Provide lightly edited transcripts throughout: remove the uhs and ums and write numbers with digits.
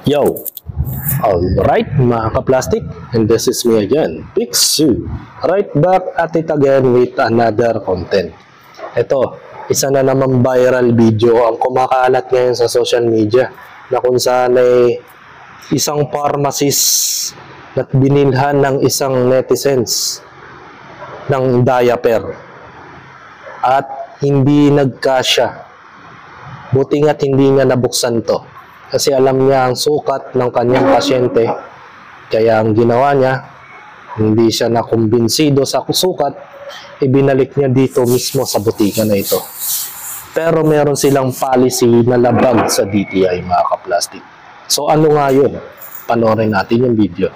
Yo! Alright mga ka-plastic, and this is me again, Pixu. Right back at it again with another content. Ito, isa na naman viral video ang kumakalat ngayon sa social media na kung saan ay isang pharmacist na binilhan ng isang netizens ng diaper at hindi nagkasya. Buti nga't hindi niya nabuksan to. Kasi alam niya ang sukat ng kanyang pasyente. Kaya ang ginawa niya, hindi siya nakumbinsido sa sukat, ibinalik niya dito mismo sa butika na ito. Pero meron silang policy na labag sa DTI mga ka-plastic. So ano nga yun? Panoorin natin yung video.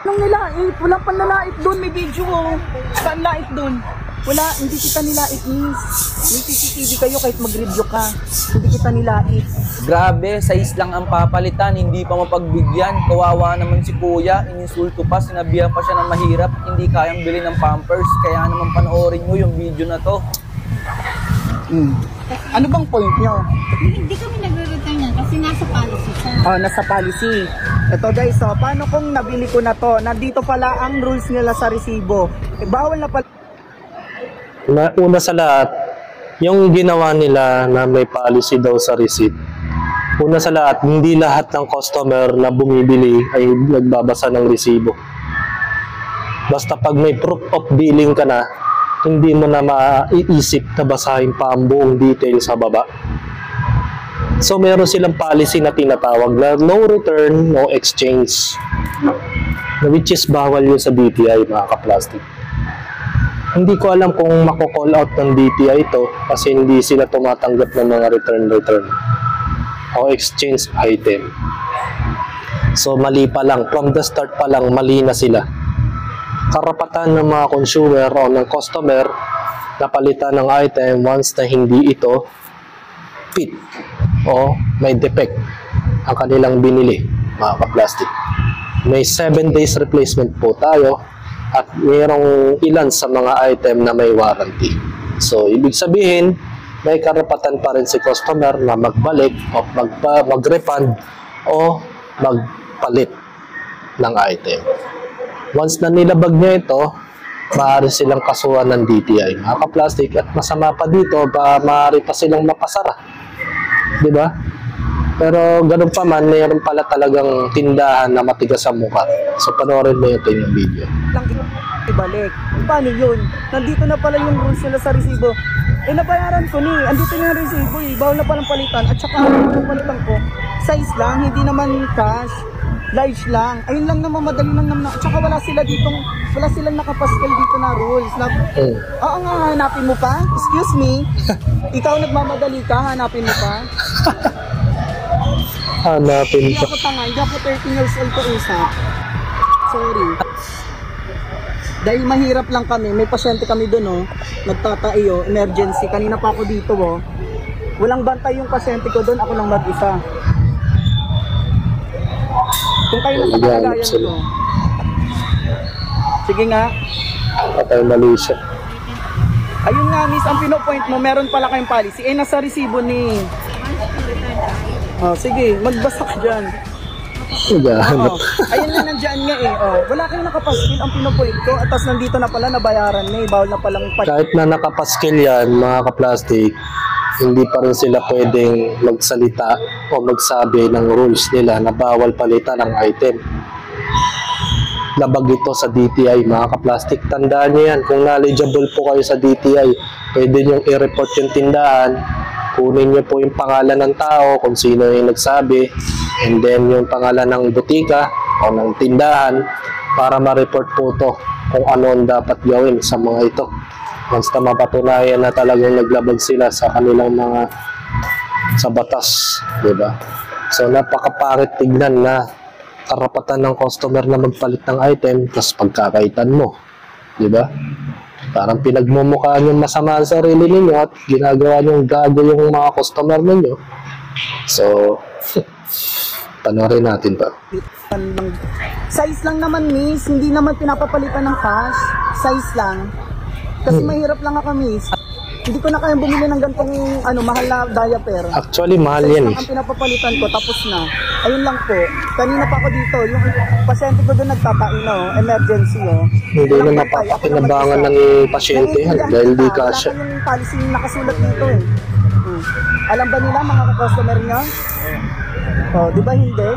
Anong nilait? Walang panlalait doon, may video oh. Saan lait doon? Wala, hindi kita nilait, miss. May CCTV kayo kahit mag-review ka. Hindi kita nilait. Grabe, size lang ang papalitan, hindi pa mapagbigyan. Kawawa naman si kuya, ininsulto pa, sinabihan pa siya ng mahirap, hindi kayang bili ng Pampers. Kaya naman panoorin nyo yung video na to. Ano bang point nyo? Hindi kami nagre-return yan kasi nasa policy siya. Oh, nasa policy. Ito guys, oh, paano kung nabili ko na to? Nandito pala ang rules nila sa resibo. Bawal na pala. Una sa lahat, yung ginawa nila na may policy daw sa receipt. Una sa lahat, hindi lahat ng customer na bumibili ay nagbabasa ng resibo. Basta pag may proof of billing ka na, hindi mo na maiisip na basahin pa ang buong detail sa baba. So meron silang policy na tinatawag na no return, no exchange. Which is bawal yun sa DTI mga ka-plastic. Hindi ko alam kung mako-call out ng DTI ito kasi hindi sila tumatanggap ng mga return o exchange item. So mali pa lang, from the start pa lang mali na sila. Karapatan ng mga consumer o ng customer na palitan ng item once na hindi ito fit o may defect ang kanilang binili mga ka-plastic. May 7 days replacement po tayo at mayroong ilan sa mga item na may warranty. So, ibig sabihin, may karapatan pa rin si customer na magbalik o mag-refund o magpalit ng item. Once na nilabag niya ito, maaari silang kasuhan ng DTI, mga ka-plastic, at masama pa dito, maaari pa silang mapasara. Diba? Pero ganun pa man, mayroon pala talagang tindahan na matigas sa mukha. So, panoorin mo ito yung video. Ibalik. Paano yun? Nandito na pala yung rules nila sa resibo. Nabayaran ko ni. Andito na yung resibo eh. Bawal na palang palitan. At saka yung palitan ko, size lang, hindi naman cash. Large lang. Ayun lang naman, madali lang naman. At saka wala silang nakapascal dito na rules. Oo nga, hanapin mo pa? Excuse me? Ikaw nagmamadali ka, hanapin mo pa? Hanapin Hindi pa. ako tanga, hindi ako 13 years old ko usap. Sorry. Dahil mahirap lang kami, may pasyente kami doon oh, nagtataiyo, emergency. Kanina pa ako dito oh. Walang bantay yung pasyente ko doon, ako lang mag-isa. Kung kayo nasa kalagayan ko. Sige nga. Patay mali siya. Ayun nga miss, ang pinopoint mo, meron pala kayong policy. Nasa resibo ni. Oh, sige, magbasa ka dyan. Naghahanap. Ayun na nandyan nga eh. Oh, wala kayong nakapaskil ang pinopoint ko. At tas nandito na pala, nabayaran na eh. Bawal na palang Kahit na nakapaskil yan, mga ka-plastic, hindi pa rin sila pwedeng magsalita o magsabi ng rules nila na bawal palitan ng item. Labag ito sa DTI, mga ka-plastic. Tandaan nyo yan, kung knowledgeable po kayo sa DTI, pwede nyo i-report yung tindahan, kunin nyo po yung pangalan ng tao, kung sino yung nagsabi, and then yung pangalan ng butika o ng tindahan para ma-report po to kung ano ang dapat gawin sa mga ito. Once na mapatunayan na talagang naglabag sila sa kanilang mga sa batas, diba? So napakapangit tignan na karapatan ng customer na magpalit ng item tapos pagkakaitan mo, diba? Parang pinagmumukhaan yung masama sa sarili ninyo at ginagawa nyong gago yung mga customer ninyo. So panoorin natin pa. Size lang naman miss, hindi naman pinapapalitan ng cash. Size lang. Kasi mahirap lang ako miss. Hindi ko na kayang bumili ng gantong mahal na diaper. Actually, mahal yan eh. Ang pinapapalitan ko, tapos na. Ayun lang po. Kanina pa ako dito, yung pasyente ko doon nagtataino, emergency Hindi na mapapakinabangan ng pasyente yan dahil di kasya. Wala yung policy yung nakasulat dito eh. Alam ba nila mga customer nyo? Oh, di ba hindi?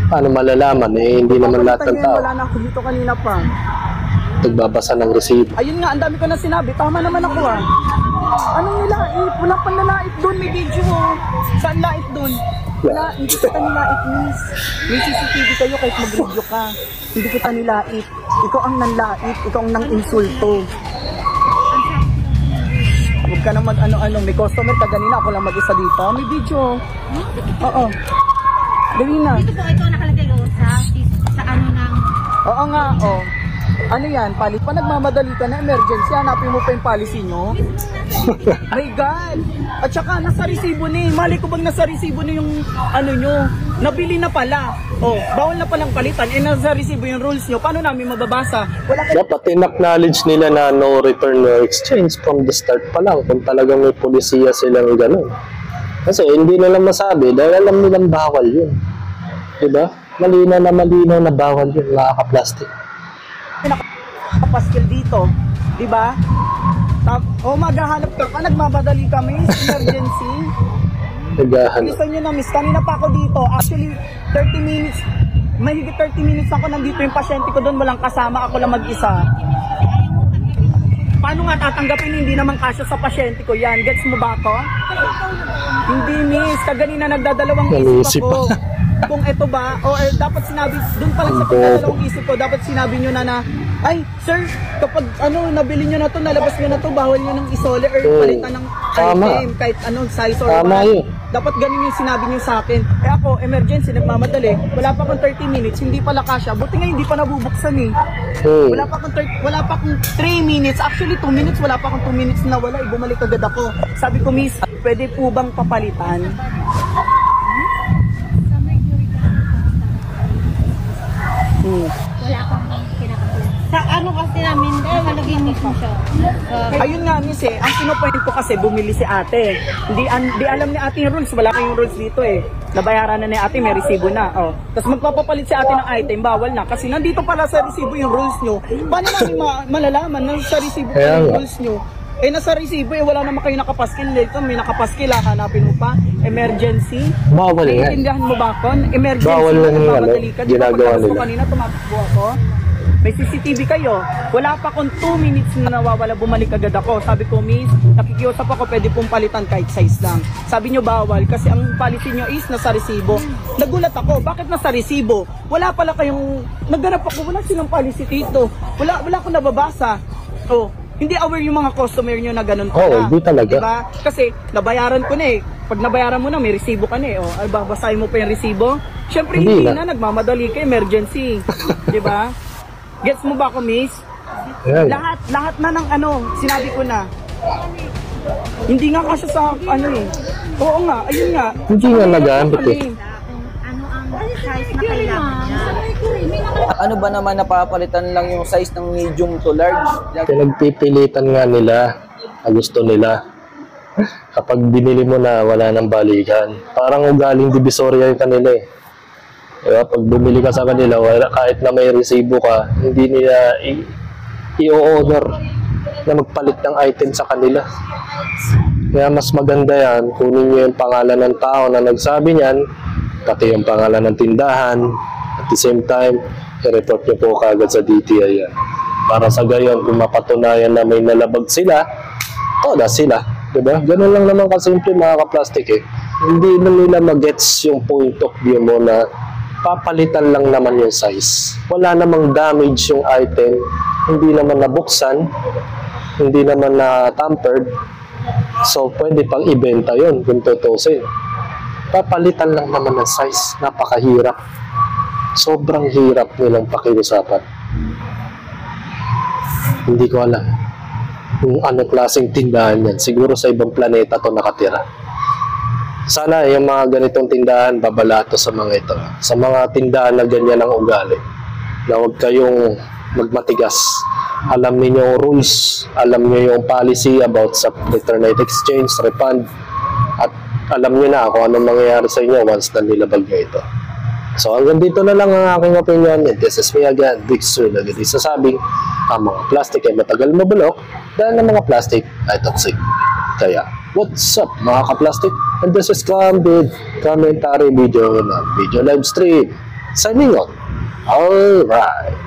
Paano malalaman eh, hindi naman lahat ng tao Wala na ako dito kanina pa. nagbabasa ng resibo. Ayun nga, ang dami ko na sinabi. Tama naman ako Anong nilait? Wala pang nalait doon. May video Saan lait doon? Wala, hindi kita nilait, miss. May CCTV kayo kahit mag-review ka. Hindi kita nilait. Ikaw ang nanlait. Ikaw ang nang-insulto. Huwag ka na mag-ano-ano. May customer ka ganina. Ako lang mag-isa dito. May video. Oo. Gawin na. Dito po ito nakalagay sa ano ng... Oo nga, Ano yan, palit pa nagmamadali ka na emergency, hanapin mo pa yung policy nyo? My God! At saka nasa resibo ni, mali ko bang nasa resibo na yung nyo? Nabili na pala. Bawal na palang palitan, nasa resibo yung rules nyo, paano namin mababasa? Dapat in-acknowledge nila na no return, no exchange from the start pa lang kung talagang may polisiya silang gano'n. Kasi hindi nila masabi dahil alam nilang bawal yun. Diba? Malinaw na bawal yun, mga ka-plastic. Nakapaskil dito, di ba? Maghahanap ka pa, nagmamadali kami, emergency. Naghahanap. Gusto nyo na, miss, kanina pa ako dito. Actually, 30 minutes, mahigit 30 minutes ako nandito yung pasyente ko doon, walang kasama, ako lang mag-isa. Paano nga tatanggapin, hindi naman kasya sa pasyente ko yan? Gets mo ba ako? Hindi, miss, kaganina nagdadalawang isip ako. Kung ito ba, dapat sinabi, doon pa lang sa pagdadalawang isip ko, dapat sinabi nyo na ay, sir, kapag nabili nyo na to, nalabas nyo na to, bawal nyo nang isole or palitan ng item, kahit size or what. Dapat ganun yung sinabi nyo sa akin. Ako, emergency, nagmamadali, wala pa akong 30 minutes, hindi pala kasya. Buti nga hindi pa nabubuksan eh. Wala pa akong 3 minutes, actually 2 minutes, wala pa akong 2 minutes na wala, bumalik agad ako. Sabi ko, miss, pwede po bang papalitan? Wala akong kinakakuha. Sa ano kasi namin, nakalagay mismo siya. Ayun nga, miss ang pinopoint ko kasi bumili si ate. Di alam ni ate yung rules, wala kayong rules dito Nabayaran na ni ate, may resibo na. Tapos magpapapalit si ate ng item, bawal na. Kasi nandito pala sa resibo yung rules nyo. Paano namin malalaman na sa resibo pala yung rules nyo? Nasa resibo, wala naman kayo nakapaskil dito. May nakapaskil, hanapin mo pa. Emergency. Bawal yan. Naiintindihan mo ba kon? Emergency. Bawal lang yung ginagawa nila. Kanina, tumakbo ako. May CCTV kayo. Wala pa akong 2 minutes na nawawala, bumalik agad ako. Sabi ko, miss, nakikiusap ako, pwede pong palitan kahit size lang. Sabi nyo bawal kasi ang policy nyo is nasa resibo. Nagulat ako, bakit nasa resibo? Wala pala kayong, nagganap ako, wala silang policy dito. Wala akong nababasa. Hindi aware yung mga customer nyo na ganun pala. Hindi talaga. Diba? Kasi nabayaran ko na Pag nabayaran mo na, may resibo ka na ay babasahin mo pa yung resibo. Siyempre hindi na, nagmamadali ka, emergency. Diba? Gets mo ba ako, miss? Yeah. Lahat na ng sinabi ko na. Hindi nga kasi sa Oo nga, ayun nga. Hindi nga nagamit Ano ang size na kailangan niya? Ano ba naman napapalitan lang yung size ng medium to large? Pinagpipilitan nga nila na gusto nila. Kapag binili mo na, wala nang balikan. Parang ugaling divisoria yung kanila Diba? Pag bumili ka sa kanila, kahit na may resibo ka, hindi nila i-order na magpalit ng item sa kanila. Kaya mas maganda yan, kunin nyo yung pangalan ng tao na nagsabi niyan, pati yung pangalan ng tindahan, at the same time, i-report nyo po kagad sa DTI yan. Para sa gayon, kung mapatunayan na may nalabag sila, toda sila. Diba? Ganun lang naman kasimple mga ka-plastic Hindi na nila mag-gets yung point of view mo na papalitan lang naman yung size. Wala namang damage yung item, hindi naman nabuksan, hindi naman na-tampered. So, pwede pang ibenta yun kung tutusin. Papalitan lang naman ng size. Napakahirap. Sobrang hirap nilang pakiusapan. Hindi ko alam kung ano klaseng tindahan yan. Siguro sa ibang planeta to nakatira. Sana yung mga ganitong tindahan babalato sa mga ito. Sa mga tindahan na ganyan ang ugali. Na huwag kayong magmatigas. Alam niyo yung rules, alam niyo yung policy about sa alternate exchange, refund, at alam niyo na kung anong mangyayari sa inyo once na nilabag niyo ito. So hanggang dito na lang ang aking opinion. And this is me again, Big Sir, lagi sasabing ang mga plastic ay matagal mabulok dahil ang mga plastic ay toxic. Kaya, what's up mga ka-plastic? And this is Cambid commentary video na video live stream. Signing on. Alright.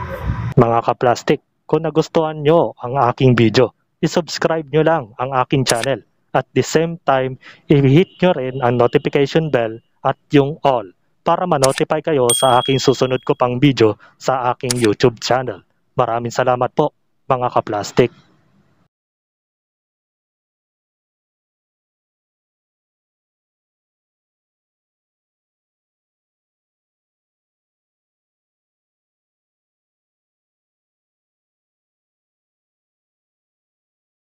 Mga ka-plastic, kung nagustuhan nyo ang aking video, i-subscribe nyo lang ang aking channel. At the same time, i-hit nyo rin ang notification bell at yung all para ma-notify kayo sa aking susunod ko pang video sa aking YouTube channel. Maraming salamat po mga ka-plastic.